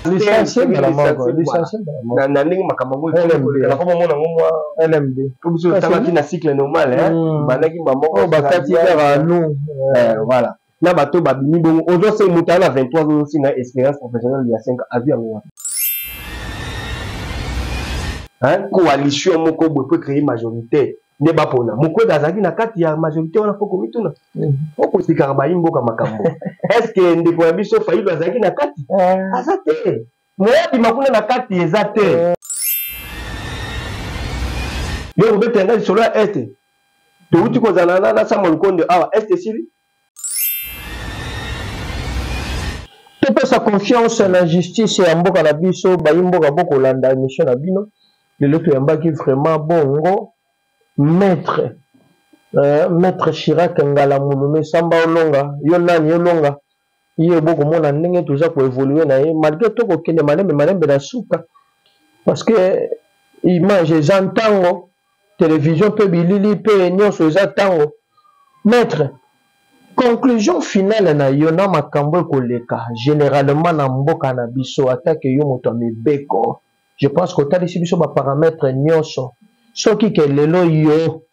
licencié dans la mort, licencié dans la mort. Na ndenge makambo la comme mon moi LMD comme ça tanga na cycle normal hein banaki mamoko bakati vers nous voilà na bato babimi bongo ozo se mutana 23 ans aussi na expérience professionnelle il y a 5 ans à vie en hein coalition moko peut créer majorité ne ba pona moko dazaki na kati ya majorité on a faut komituna oko sikara ba imboka makambo est-ce que ndeko ya biso fayi dazaki na kati azate moyabi makuna na kati ezate yo betenga solo este to uti ko zana na sa molkonde awa este sili to pesa confiance na justice ya mboka na biso ba imboka boko landa émission na bino le loto yambaki vraiment bongo maître Chirac Ngala Mouloumé Samba Olonga Yonani Olonga ye boko mona ndenge toza ko évoluer na ye malgré to ko kende malembe na suka parce que image zantango télévision pe bilili pe nyonso za tango maître conclusion finale na yona makambo ko leka généralement na mboka na biso attaque yo moto mebeko je pense que tali biso ba paramètres nyonso soki ke lelo yo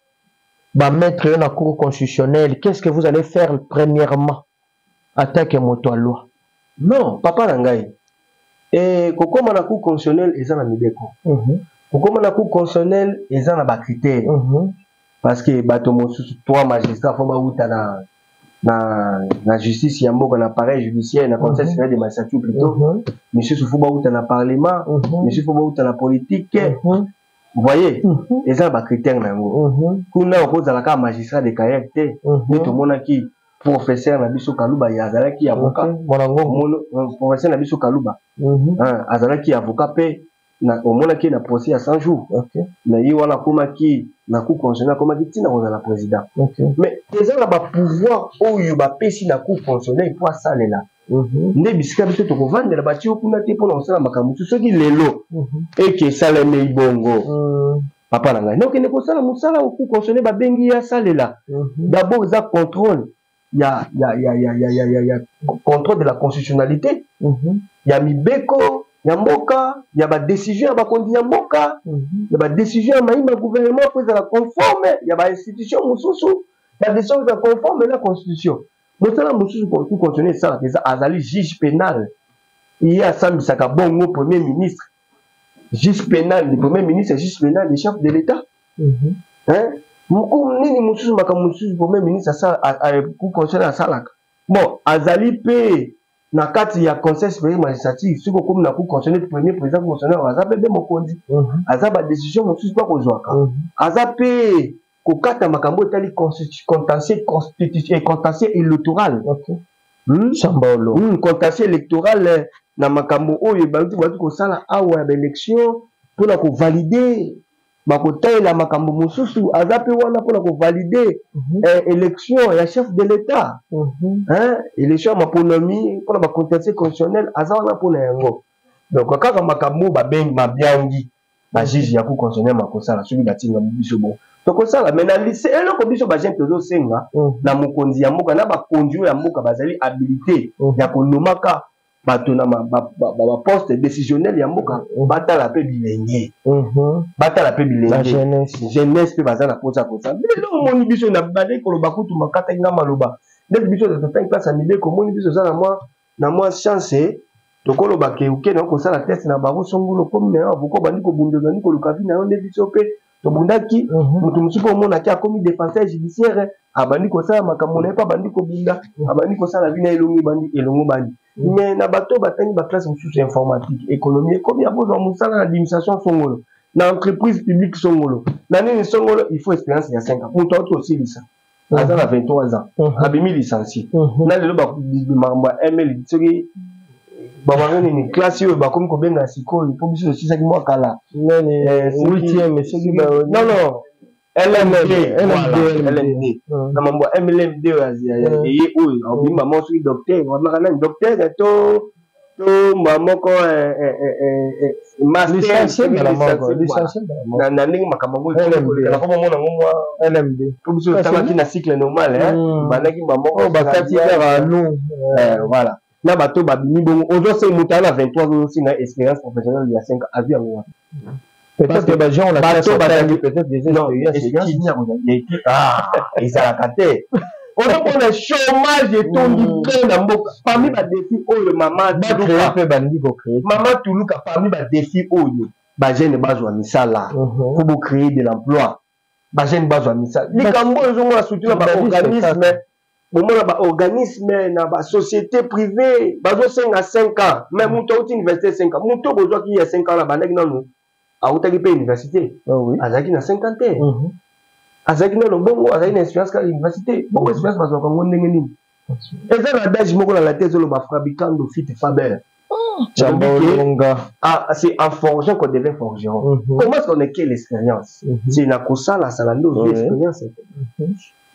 ba mettre yo na cour constitutionnelle qu'est-ce que vous allez faire premièrement attaque moto loi non papa na ngai et kokoma na cour constitutionnelle eza na mibeko kokoma na cour constitutionnelle eza na ba critères parce que bato mosusu trois magistrats fo ba uta na justice ya mboka na appareil judiciaire na conseil supérieur de magistrature plutôt monsieur fo ba uta na parlement monsieur fo ba uta na politique vous voyez eza ba critères nango kuna okozala ka magistrat de carrière te to monaki professeur na biso Kaluba yazalaki avocat professeur na biso Kaluba azalaki avocat pe na omonaki na procès à 100 jours na yi wana komaki na cour constitutionnelle komaki tina kozala président mais eza na ba pouvoir oyo ba pesi na cour constitutionnelle pour salela nde bisika biso tokovandela bati okuna te mpona kosala makambo soki lelo eke saleme ibongo papa na ngai nokende kosala mosala cour constitutionnelle babengi ya salela d'abord eza contrôle ya contrôle de la constitutionnalité ya mibeko ya mboka ya ba décision ya bakondi ya mboka ya ba décision ya maïma gouvernement pour ezala conforme ya ba institution mosusu ya décision za conforme na constitution mosala mosusu pour continuer ça eza azali juge pénal il asambisaka bongo premier ministre juge pénal le premier ministre juge pénal le chef de l'état hein moko nini mosusu makambo mosusu premier ministre ça ku conseiller asalaka bon azali pe na kati ya conseil supérieur magistrature siko comme na ku conseiller premier président conseiller aza pe mokondi aza ba décision mosusu pa kozwaka aza pe kokata makambo etali contentieux constitutionnel contentieux électoral Sambolo contentieux électoral na makambo oyo bantu batu kosala awa ya élection pona ko valider bakotela makambo mosusu aza pe wana pona ko valider élection ya chef de l'état élection ya maponomi pona ba contentieux constitutionnel aza wana pona yango donc kaka makambo babengi mabiangi ba juge ya ku constitutionnel makosala soki batinga biso bon tokosala mais na lycée eloko biso bagene tozosenga na mokonzi ya mboka na bakonzi ya mboka bazali habilité ya konomaka bato na ba poste décisionnel ya mboka batala pe bilenge jeunesse pe bazana posa kosa lelo moni biso na bale koloba kutu makata nga maloba nde biso de tank place à nibe ko moni biso za na moi chance tokoloba ke uke na kosala test na baro songolo comme na buko bandi ko bundela ni ko lukavi na nde biso pe tobundaki mutu musupo mona ki akomi défenseur judiciaire abandi kosala makambo na pa bandi ko bunda abandi kosala bina elongi bandi mais na bato batangi ba classe mususu informatique économie comme ya bozo musala na administration songolo na entreprise publique songolo na nini songolo il faut expérience ya 5 ans mutu auto aussi lisa aza na 23 ans abimi licencié na lelo ba mamba ML soki babangani ni classe yo bakomi ko benga sikoyo po biso sisa ki mwa kala nani 8e soki ba non LMD na mambo MLMD ye oyo obimba mo soki docteur wabaka nani docteur to mamoko master na ndenge makambo ngo na koma mona ngomwa LMD po biso tamaki na cycle normal bandaki mamoko bakati vers nous voilà na bato babimi bongo ozo se muta na 23 ans aussi na expérience professionnelle il y a 5 ans a vu en peut-être que les gens ont la bato batangi peut-être des expériences ils a la carte on a un chômage et tout plein na mboka parmi ba défi oyo maman Tuluka parmi ba défi oyo ba jeune bazwa misala pour créer de l'emploi ba jeune bazwa misala likambo ezo mo soutenir ba organisme bomona ba organisme na ba société privée bazo senga 5 ans même muto uti université 5 ans muto bozwa ki ya 5 ans na bandaki nanu a utaki pe université azaki na 50 ans azaki na bongo azaki na expérience ka université bongo expérience bazwa ko ndenge nini eza na daji moko na la tête lo ba fabricant fit Faber c'est en forgeant qu'on devient forgeron. Comment est-ce qu'on acquiert l'expérience? C'est une la salando expérience.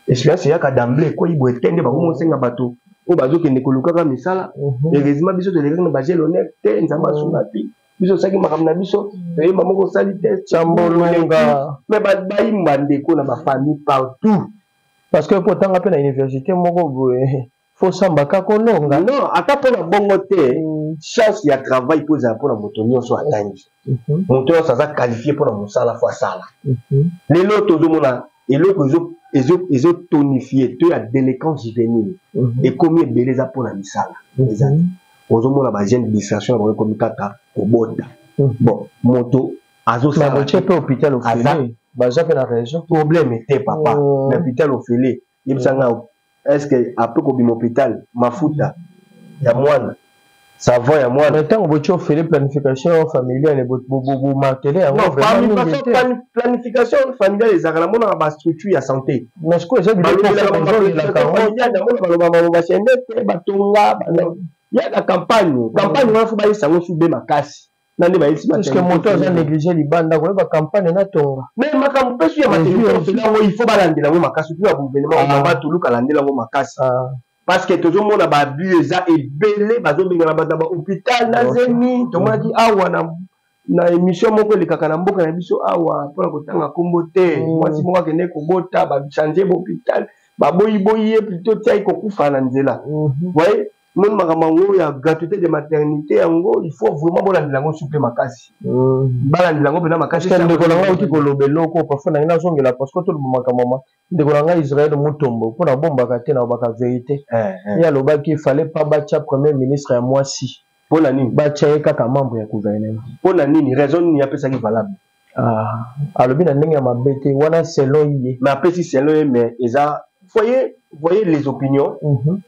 Expérience c'est ya d'emblée quoi il boit tendre ba mo senga bato o bazo ke nekoluka ka misala heureusement biso de lekana ba gel honnête nzamba sunati biso saki makamna biso et maman ko sali test chambolonga mais ba imbande ko na ba famille partout parce que pourtant à la université moko faut sambaka kolonga non ata pona bongo te chance ya travail poza pona moto nyonso atangi moto nyonso aza qualifié pona mosala fo asala lelo tozomona eloko ezo tonifié to ya délinquance juvénile ekomi ebele eza pona misala ezali ozomona ba jeune distraction ba ekomi kaka kobota bon moto azosala pe hôpital ofele baza pe na région problème était papa l'hôpital ofele yebisanga est-ce que après qu'on bim hôpital mafuta ya mwana savon ya mwana tant que tu fais planification familiale vous marteler non planification familiale les agala mona ba structure ya santé mais ce que j'ai dit la campagne on faut ba isango sube makasi nande ba isi parce que moto a négligé libanda ko ba campagne na tonga mais makambo pesu ya matériel il faut balandela mo makasi puis ya gouvernement ba tuluka landela mo makasi parce que toujours mona ba bieza ebele bazo benga na banda ba hôpital na zemi to madi awa na émission moko le kaka na mboka na biso awa pona ko tanga kombo te mwasi moko kene ko bota ba changer hôpital ba boyi plutôt tai ko kufa na nzela voyez mon makamango ya gratuité de maternité yango il faut vraiment bolandela ngo souple makasi balandela ngo pena makasi ndeko na uti kolobelo ko parfois na ina zongela parce que tout le makamama ndeko na Israël mutombo pona bombaka te na baka vérité ya loba ki fallait pas batcha premier ministre ya mwasi pona nini batcha kaka membre ya gouvernement pona nini raison ni apesa ki valable alobi na ndenge ya mabete wana selon yé mais apesi selon mais eza voyez les opinions,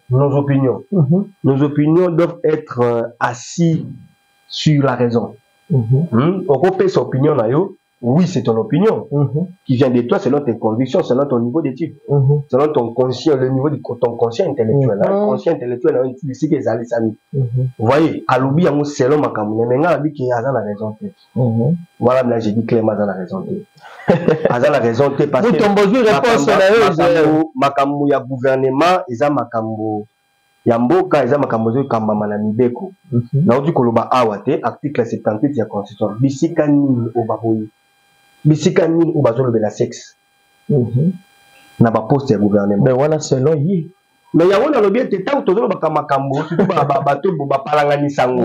nos opinions. Nos opinions doivent être assis sur la raison. On peut sa opinion là, oui, c'est ton opinion qui vient de toi selon tes convictions, selon ton niveau d'étude, selon ton conscient, le niveau de ton conscient intellectuel. Conscient intellectuel, c'est que ça vous voyez, à l'oubli, selon ma camoufle, mais là, il y a la raison. Voilà, là, j'ai dit clairement à la raison. À la raison, parce que makambo ya gouvernement, eza makambo ya mboka, eza makambo zo kambama na mibeko. Na odi koloba awa te, article 78 ya constitution. Bisika nini obaboyi. Bisika nini obazo de la sexe. Na ba poste ya gouvernement. Mais voilà selon yi. Mais ya wona lobi te tant tozo ba makambo, surtout ba bato ba palangani sango.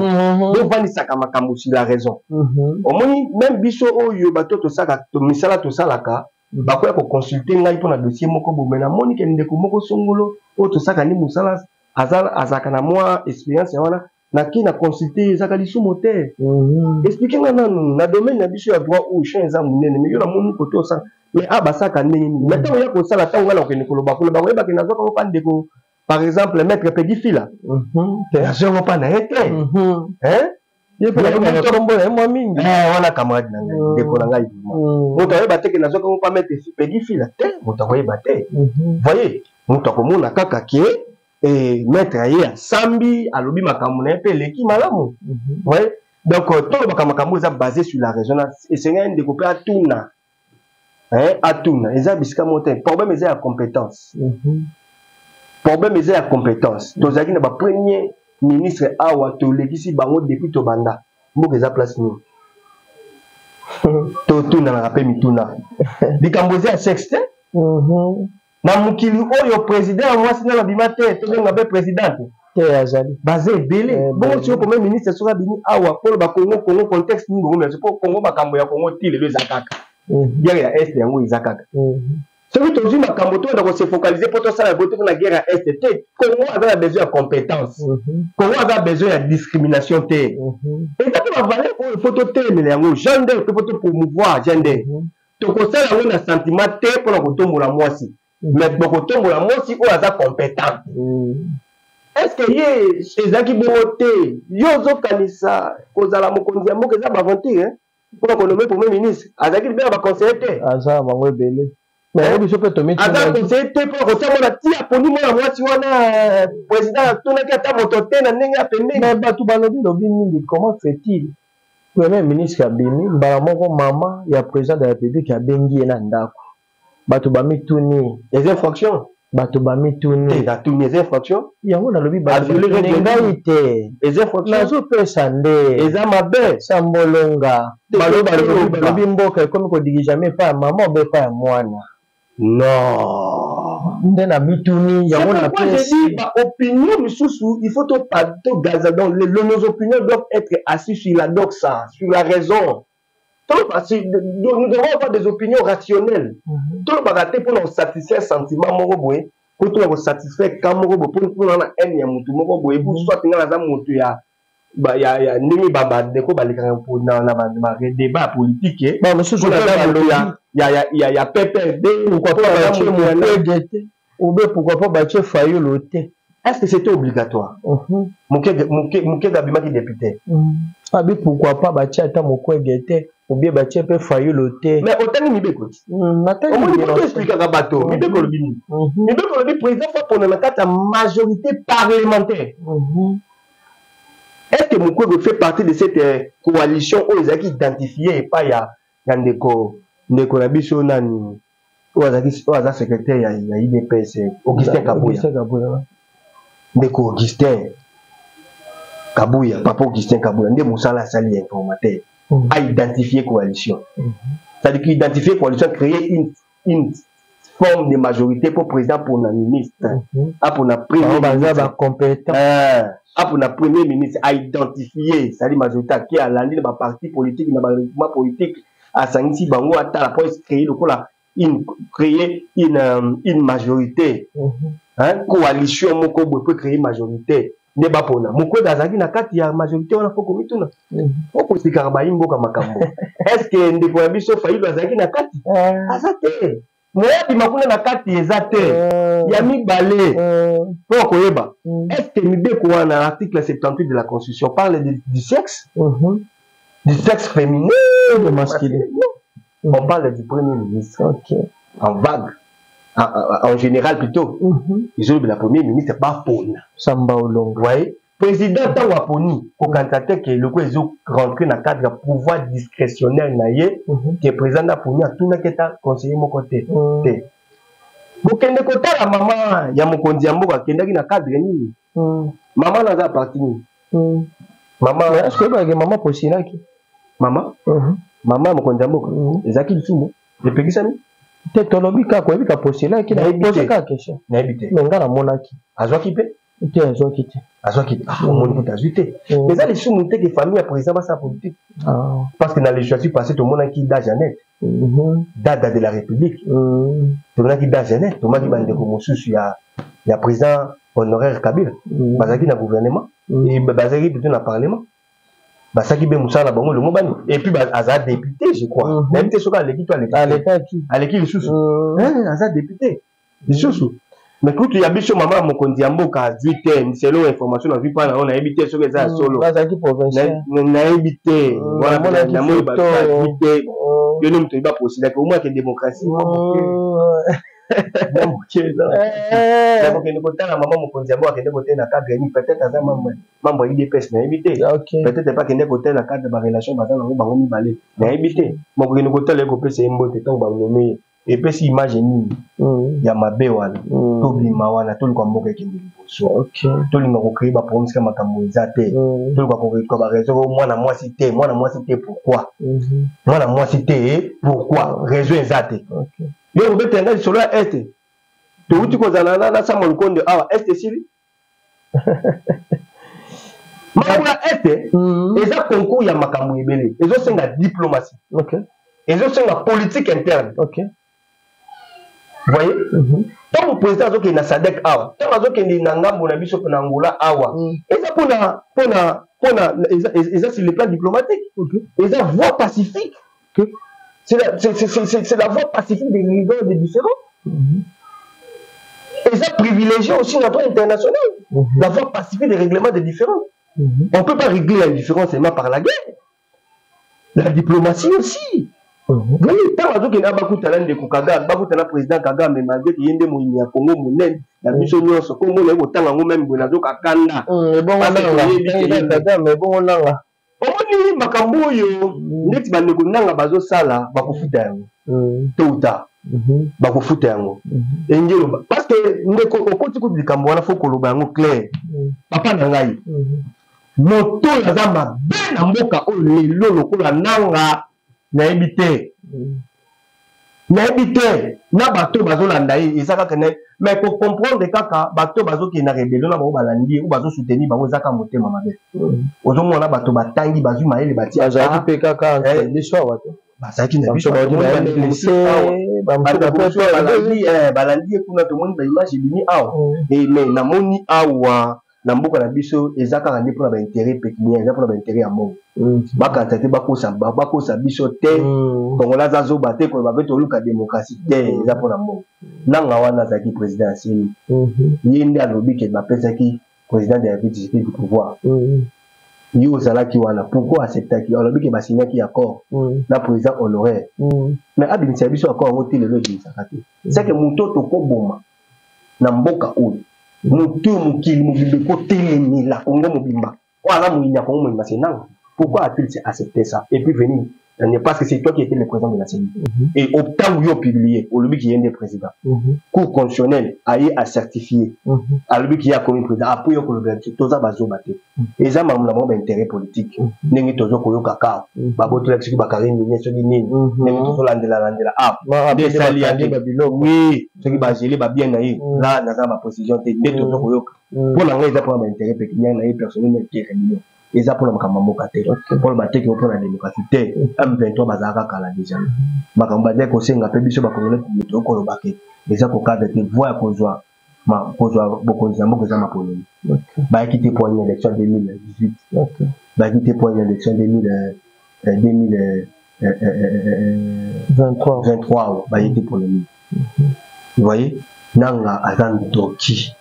Do vani saka makambo sur la raison. Omoni même biso oyo bato to saka to misala to salaka. Bakoya ko consulter ngai pona dossier moko bomena moni ke ndeko moko songolo o to saka ni musala azaka na moi expérience wana na ki na consulter ezaka lisumo te expliquer nga nanu na domaine na biso ya droit ou champ eza munene mais yo na moni ko to sa mais abasaka ndenge mais tango ya ko sala tango ngala ko ne ko loba ko loba ko ba ke na zoka ko ndeko par exemple maître Pedifila te zo pas na été wana camarade na ngai ndeko na ngai moto ayeba te ke nazoka ko pas mettre Pedifila te moto akoyeba te voyez moto akomona kaka ke maître aye sambi alobi makambo na pe leki malamu voyez donc tout le makambo eza basé sur la raison et c'est un ndeko pe atuna atuna eza bisika moto problème eza ya compétence problème eza ya compétence tozaki na ba premier ministre awa to lekisi bango depuis to banda mboka eza place ni to tuna na rappel mituna likambozi ya sexe na mukili oyo président mwasi na bimate to nga be présidente te azali baza ebele bongo sio premier ministre soka bini awa polo ba Congo contexte ni ngombe so Congo makambo ya Congo ti lelo ezakaka guerre ya est yango ezakaka soki tozwi makambo to na ko se focaliser pour to sala bote na guerre ya est te Congo a besoin de compétence Congo a besoin de discrimination te et ça va valer pour photo terminer yango gender to photo promouvoir gender to ko sala yango na sentiment te pour na ko tombola mwasi mais ko tombola mwasi o aza compétent est-ce que ye ezaki bongo te yo zokanisa kozala mokonzi ya mboka eza baventure mpona konome premier ministre azalaki libela baconseiller te aza bango ebele mais biso mpe tomiti aza conseiller te mpona kotamona ti aponi mwana mwasi wana président atunaki ata moto te na ndenge ya pembeni mais bato balobi mingi comment fait-il premier ministre abimi mbala moko mama ya président de la république abengi ye na ndako bato bamituni les infractions bato bamituni atuni les infractions yango nalobi ngai te les infractions nazopesa nde eza mabe sambolonga balobi mboka ekomi kodirige me epai ya mama obe epai ya mwana non nde na mituni yango na pesi opinion misusu il faut to gaza donc nos opinions doivent être assises sur la doxa sur la raison. Nous devons avoir des opinions rationnelles. Tout le bagage pour nous satisfaire sentiment moroboé, pour nous satisfaire quand morobo pour nous en haine ya mutu moroboé pour soit nga za mutu ya nimi baba deko balika pour na débat politique bon monsieur je ya PPRD pourquoi pas battre Fayulu te. Est-ce que c'était obligatoire? Mouké Gabima qui député. Abi pourquoi pas battre ata Mukwege te ou bien battre pe Fayulu te. Mais autant ni beko. Natali ni expliquer ka bato. Ni beko bini. Ni beko le président faut pour na kata majorité parlementaire. Est-ce que Mukwege fait partie de cette coalition où ils ont identifié et pas ya ndeko na biso nani oza secrétaire ya IDPS Augustin Kabuya. Ndeko Augustin Kabuya, papa Augustin Kabuya, ndé Moussala Sali informateur, a identifié coalition. C'est-à-dire qu'identifier coalition, créer une forme de majorité pour président, pour la ministre, pour la premier ministre, pour la premier ministre, à identifier, c'est-à-dire majorité qui a l'année de ma parti politique, de ma mouvement politique, à Santi Bango, à la pour créer une majorité. Coalition moko peut créer majorité ne ba pona moko dazaki na kati ya majorité on a faut komituna oko sikara ba imboka makambo est-ce que ndeko ya biso Fayulu azaki na kati azate moya bi makuna na kati ezate ya mibale pour koyeba est-ce que mibeko wana article 78 de la constitution parle du sexe féminin ou masculin on parle du premier ministre en vague. En général plutôt, ils ont eu la première ministre pas Pona. Samba Olongo. Oui. Président Tawaponi, au candidat que le coup ils ont rentré dans le cadre de pouvoir discrétionnaire naïe, que le président Tawaponi a tout n'a qu'à conseiller mon côté. Vous kende côté la maman, ya mon kondiambo, kende qui n'a cadre ni. Maman n'a pas parti. Maman, est-ce que vous maman possible là qui? Maman, maman mon kondiambo, les acquis du tout, les petits amis. Te tolobi ka ko ebika postula ki na pose ka question na ebite menga na monaki azwaki pe te azwaki moni ta azwite mais ça les sous monter que famille à président sa politique parce que dans les législatives passées tout monaki da Janet dada de la République tout monaki da Janet tout monaki bande ko mosusu ya président honoraire Kabila bazaki na gouvernement et bazaki plutôt na parlement basaki be musala bango le mobani et puis aza député je crois même te soka l'équipe à l'état qui à l'équipe sous aza député sous mais quand il y a biso maman mokonzi ya mboka 8 selon information na vie pas na on a habité soka za solo bazaki provincial na habité voilà na mo ba habité yo nem to ba possible au moins que démocratie maman mokonzi yango akende côté na cadre ni peut-être aza membre IDPS na éviter peut-être pas kende côté na cadre de relation bazana ngo bango mibale na éviter mokonzi côté le kopesa mbote tant ba nomé et puis si image ni ya mabe wana to bima wana to kwa mboka kende liboso to linga ko créer ba promise kama makambo ezate to kwa ko ba raison mwana mwasi te pourquoi mwana mwasi te pourquoi raison ezate yo vous êtes un solo est tu uti ko zana na Samuel Konde awa est sili Makambo ete eza concours ya makambo ebele ezosenga diplomatie. OK. Ezosenga politique interne. OK. Vous voyez? Tant le président azokende na SADC awa, tant azokende na ngambo na biso na Angola awa, eza eza sur le plan diplomatique. Eza voie pacifique. C'est la voie pacifique des rivaux des différents. Eza privilégié aussi dans le plan international. La voie pacifique des règlements des différends. On ne peut pas régler la différence seulement par la guerre. La diplomatie aussi. Voyez, tant que nous avons de Kagame, le président Kagame, mais malgré qu'il y ait des moyens à Congo, la mission de Congo, il y a autant de même Bonazo Kakanda. Mais bon, on a. On makambo yo neti bandeko nanga bazosala bakofuta yango tôt ou tard bakofuta yango engelo parce que ndeko okoti ko likambo wana faut koloba yango clair papa na ngai moto aza mabe na mboka oyo lelo lokola nanga nayebi te na bato bazolanda ye eza kaka mais pour comprendre kaka bato bazokende na rébellion na bango balandi ou bazosoutenir bango eza kaka motema mabe ozomona bato batangi bazwi mayele batia azalaki mpe kaka biso awa te bazalaki na biso balandi ye kuna tomoni baimage ebimi awa mais namoni awa na mboka na biso eza kaka nde mpona baintérêt pécuniaire eza mpona baintérêt ya mongo bakanisa te bakosa biso te kongola aza zoba te koyeba mpe toluka démocratie te eza mpona mongo nanga wana azalaki président ya seni ye nde alobi ke bapesaki président de la République du pouvoir ye ozalaki wana pourquoi acceptaki alobi ke basignaki accord na président honoraire mais abimisa biso accord yango te lelo ebimisaka te seke moto tokoboma na mboka oyo moto mokili mobimba kotelemela Congo mobimba wana moyinya Congo mobimba c'est nanga pourquoi a-t-il accepté ça et puis venir parce que c'est toi qui étais le président de la CENI et au temps où il a publié au lobby qui est le président cour constitutionnelle a eu à certifier à lobby qui a comme président après il y a tout ça bazo baté et ça m'a mon intérêt politique n'engi tozo koyo kaka baboto la tsiki bakari ni so ni n'engi tozo landela ah des sali ande babilo oui ce qui bageli ba bien naï là na ma position te de tozo koyo pour la raison pour intérêt pécuniaire naï personnel qui est réunion et ça pour le makambo kate pour le baté pour la démocratie M23 bazaka kala déjà makambo de ko senga pe biso ba kongole ko ko lo baké déjà ko cadre te voix kozwa ma kozwa boko nzambo ko za ma poloni ba quitter pour une élection 2018 ba quitter pour une élection 2023 ba quitter pour le vous voyez nanga azan doki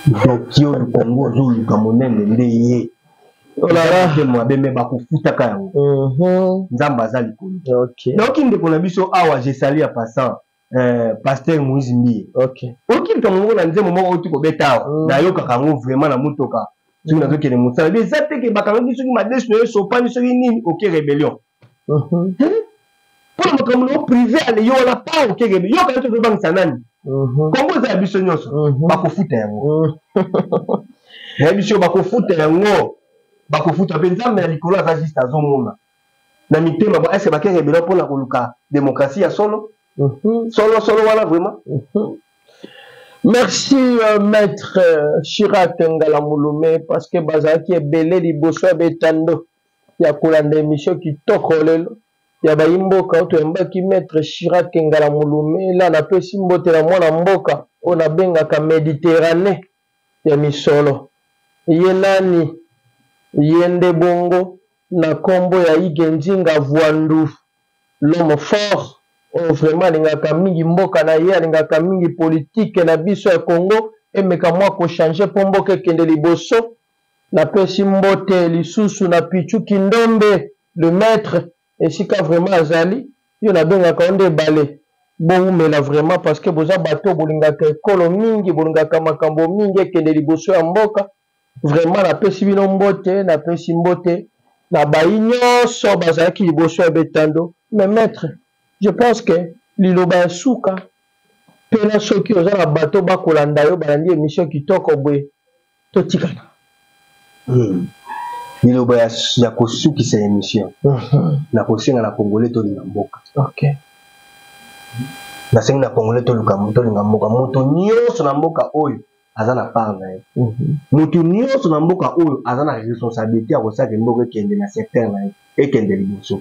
doki au Congo zulu kamonene ndeye olala moi bembe bakofuta ka yango nzamba azali kolo donc ndeko na biso awa je sali à passant pasteur Moïse Mbi okili kamongo na nzembo moko oti ko beta na yoka kango vraiment na mutoka soki na zokele musala mais ça te ke bakango soki madesu no sopani soki nini OK rébellion pour le makambo privé ale yo la pas OK rébellion yo ka to bang sanani Congo za biso nyoso bakofuta yango na biso bakofuta yango bakofuta pe nzambe ya likolo aza juste azomona na mitema ba est-ce bakere bela mpona koluka démocratie ya solo solo wana vraiment merci maître Chirac Ngala Mulume parce que bazaki ebele liboso betando ya kolanda émission kitoko lelo ya bayimboka oto embaki maître Chirac Ngala Mulume la na pesi mbote na mwana mboka ona bengaka Méditerranée ya misolo ye nani yende bongo na kombo ya Igenzinga Vwandu l'homme fort vraiment alingaka mingi mboka na ye alingaka mingi politique na biso ya Congo emeka mwa ko changer po mboka ekende liboso na pesi mbote lisusu na Pichu Kindombe le maître esika vraiment azali yo na bengaka onde balé bon mais là vraiment parce que boza bato bolingaka ekolo mingi bolingaka makambo mingi ekende liboso ya mboka vraiment na pesi bino mbote na pesi mbote na bayi nyonso bazalaki liboso ya betando mais maître je pense que liloba ya suka pena soki oza na bato bakolanda yo balandi émission kitoko boye totikana liloba ya kosukisa émission na kosenga na congolais tolinga mboka na senga na congolais tolinga mboka moto nyonso na mboka oyo azana part na ye mutu nyonso na mboka oyo azana responsabilité ya kosaka mboka ekende na secteur na ye ekende liboso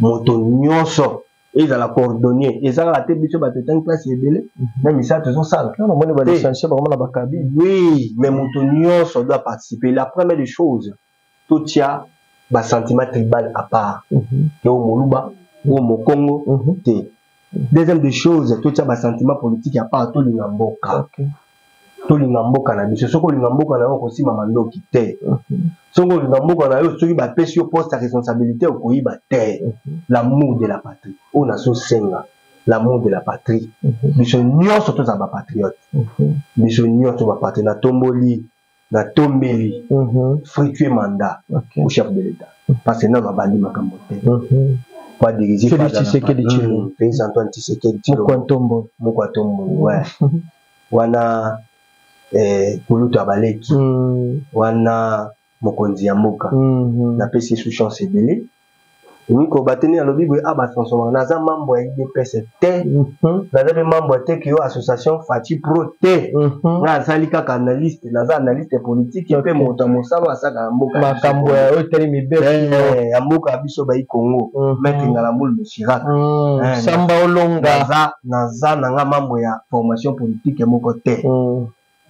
moto nyonso ezala cordonnier ezala te biso bato etangi place ebele na misala tozosala namoni balicencié bango na bakabi oui mais moto nyonso doit participer la première des choses totia basentiment tribal à part ke o moluba o mokongo te deuxième des choses totia basentiment politique à part tolinga mboka tolinga mboka na biso soko olinga mboka na yo okosima mandoki te soko olinga mboka na yo soki bapesi yo poste ya responsabilité okoyiba te l'amour de la patrie oyo nazosenga l'amour de la patrie biso nyonso tozala bapatriote biso nyonso bapatriote natomboli natombeli fructueux mandat au chef de l'état parce que nano abandi makambo te pas dirigé par Félix Antoine Tshisekedi Tshilombo Mokwatombo ouais wana kulutu abaleki wana mokonzi ya mboka napesi sous chance ebele Miko bateni alobi boye abatransforma naza mambo ya IDPS te naza pe mambo te ki yo association Fati Pro te nga azali kaka analyste naza analyste politique pe moto mosalo asaka mboka makambo ya oteli mibeko ya mboka biso ba Congo maître Ngalamboul Chirac Samba Olonga naza nanga mambo ya formation politique moko te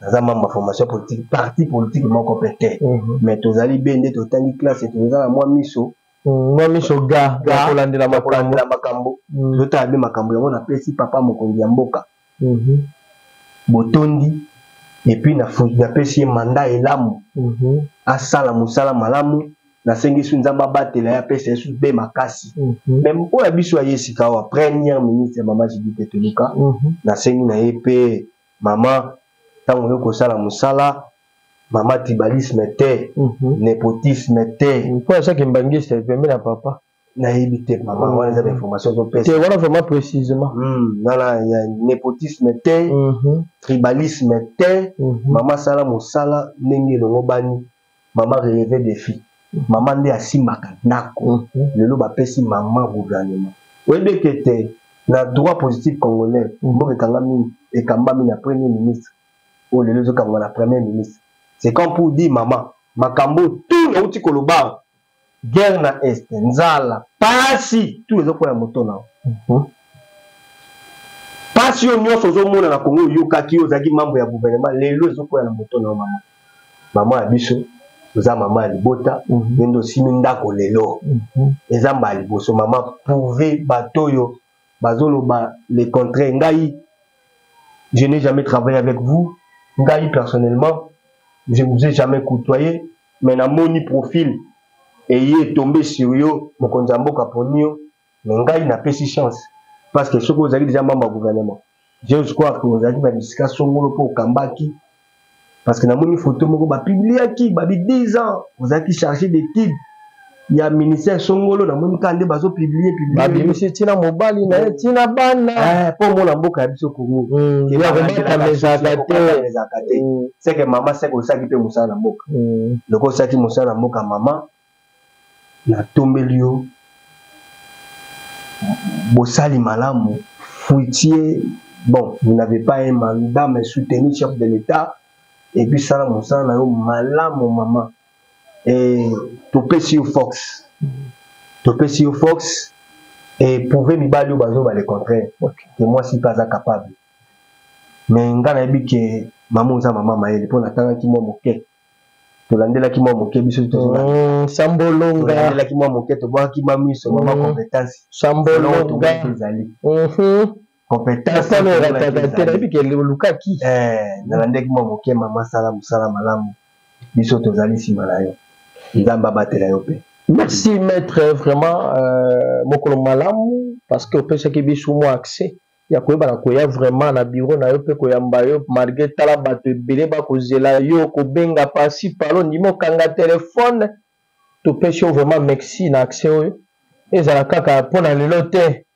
naza mambo ya formation politique parti politique moko pe te mais tozali bende totangi classe tozala mwa miso misoga kolandela makambo totala be makambo yango napesi papa mokonzi ya mboka botondi epuis napesi ye mandat elamu asala mosala malamu nasengi su nzambe abatela ye apesa ye su be makasi meme oyo biso aye esika awa première ministre ya mama Judith Toluka nasengi na ye mpe mama ntango oyo kosala mosala mama tribalisme te népotisme te pour ça que mbangiste pembe na papa nayebi te mama wana eza information zo pesa te wana vraiment précisément nana ya népotisme te tribalisme te mama sala mosala ndenge elongo bani mama relevé défi mama nde asimbaka ndako lelo bapesi mama gouvernement oyebi eke te na droit positif congolais mboka ekambami na premier ministre oyo lelo ezokangwa na premier ministre. C'est comme pour dire maman, makambo tout le outil koloba guerre na est nzala pasi tous les autres ya moto na pasi yo nyonso zo mona na Congo yokaki ozaki mambo ya gouvernement lelo ezokoya na moto na mama mama ya biso oza mama ya libota ngendo simi ndako lelo eza mba liboso mama prouver batoyo bazoloba les contraires ngai je n'ai jamais travaillé avec vous ngai personnellement je ne vous ai jamais côtoyé, mais dans mon profil, et il est tombé sur yo, mon konzambo kaponio, mais il n'a pas si chance. Parce que ce que vous avez déjà membre du gouvernement. Je crois que vous avez dit discussion pour Kambaki. Parce que dans mon photo, vous avez publié qui, 10 ans, vous avez chargé d'équipe. Il y a un ministère Songolo, dans mon cas, vous avez publié. Monsieur Tina Mobali, Tina Bana. Pour mon ambo, Kabiso Kongo. Il y a vraiment c'est que maman sait que ça qui peut moussa na mboka. Le ko ça qui moussa na mboka maman na tombelio bosali malamu fruitier bon vous n'avez pas un mandat mais soutenir chef de l'état et puis ça moussa na yo malamu maman et topesi yo Fox et pouvez mi bali bazo ba le contraire que moi si pas capable mais ngana yebi ke maman oza maman mayele po natanga ki mwa moke tolandela ki mwa moke biso sambolonga tolandela ki mwa moke to bwa ki mami so mama compétence sambolonga ezali compétence ça me ratata yebi ke luka ki nalandeki mwa moke mama sala musala malamu biso tozali sima na yo nzamba batela yo pe. Merci maître vraiment mokolo malamu parce que opesa ki biso mo accès ya koyeba koya vraiment na bureau na yo pe koyamba yo malgré tala bato ebele bakozela yo kobenga pasi palo ndimo kanga telefone topesi yo vraiment merci na accès oyo ezala kaka mpona lelo te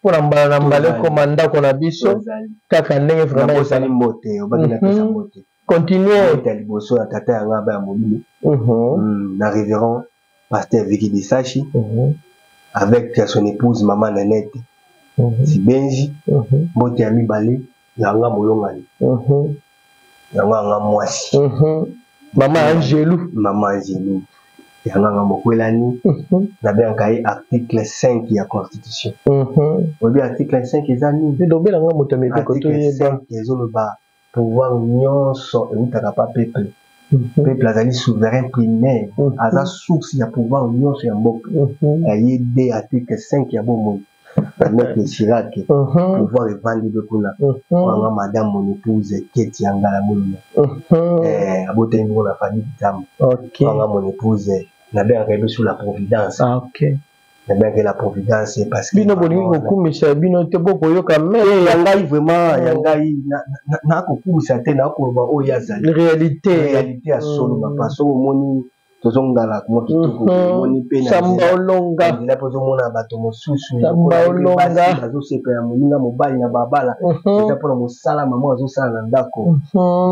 mpona mbala na mbala ekoma ndako na biso kaka ndenge vraiment ezali mbote obaki na pesa mbote continuer ta liboso ya tata yanga ba ya molimo na révérend pasteur Vicky Disachi avec son épouse maman Nanette si benji mbote ya mibale yanga moyongani yanga mwasi Maman Angelou. Maman Angelou. Yanga mokwelani. Na bien kai article 5 ya constitution. Obi article 5 ezani. Ndobe na ngamo tamete ko to yeba. Ezolo ba pouvoir nyonso eutaka pa peuple. Peuple azali souverain primaire. Aza source ya pouvoir nyonso ya mboka. Ayede article 5 ya bomoi. Avec le Chirac, pouvoir vendre de kuna. Wanga madame mon épouse Keti Angala Moulou. Abote nous la famille d'âme. Wanga mon épouse n'a bien arrivé sous la providence. Ah ok. N'a bien que la providence parce que. Bino boni ko kumisa bino te boko yoka mais yangai vraiment yangai na ko kumisa te na ko ba o yazali. Réalité à solo parce que moni tozongala kuma kitoko moni pena samba olonga na pozo mona bato mosusu samba olonga bazo sepela moninga mobali na babala eza pona mosala mama azosala na ndako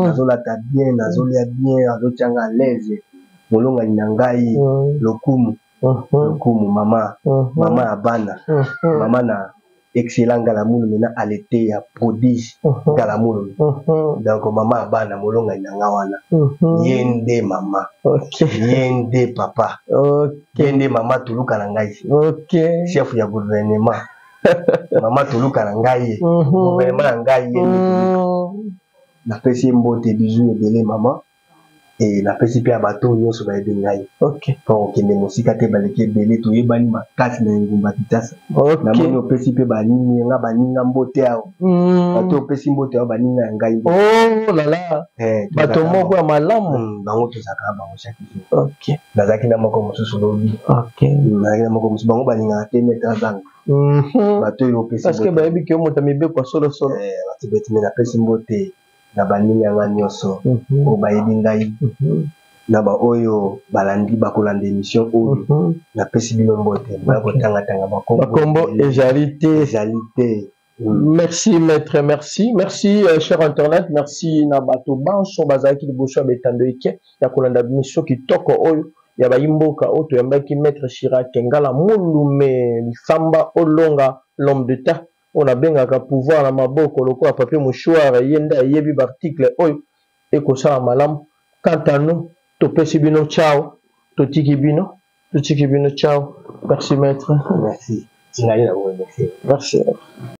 azolata bien azolia bien azotianga à l'aise molonga na ngai lokumu mama ya bana mama na excellent galamulu mena alete ya prodige galamulu donc mama ya bana molonga na nga wana yende mama yende papa yende mama tuluka na ngai chef ya gouvernement mama tuluka na ngai gouvernement na ngai yende na pesi mbote bijou ebele mama et la pesi à bateau nyonso ba ebengai pour kende mosika te baleke ebele toyebani makasi na ngumba kitasa na moni opesi pe banini nga baninga mbote awo bato opesi mbote awo baninga ngai oh la la bato moko ya malamu bango tozaka bango chaque jour nazaki na moko mosusu lobi nazaki na moko mosusu bango baninga te metre zanga bato yo opesi parce que bayebi ke moto mibe kwa solo bato beti me na pesi mbote na baninga nga nyonso o bayebi ngai na ba oyo balandi bakolanda émission oyo na pesi bino mbote bakotanga bakombo égalité. Merci maître, merci cher internet, merci na bato banso bazaki liboso betando ike ya kolanda biso kitoko oyo ya bayimboka oto yambaki maître Chirac ngala mulume lifamba olonga l'homme d'état. On a bien un pouvoir na maboko loko papier mouchoir yenda yebi article oyo ekosala malam. Quant à nous to pesi bino ciao to tiki bino ciao. Merci maître. Merci. Merci.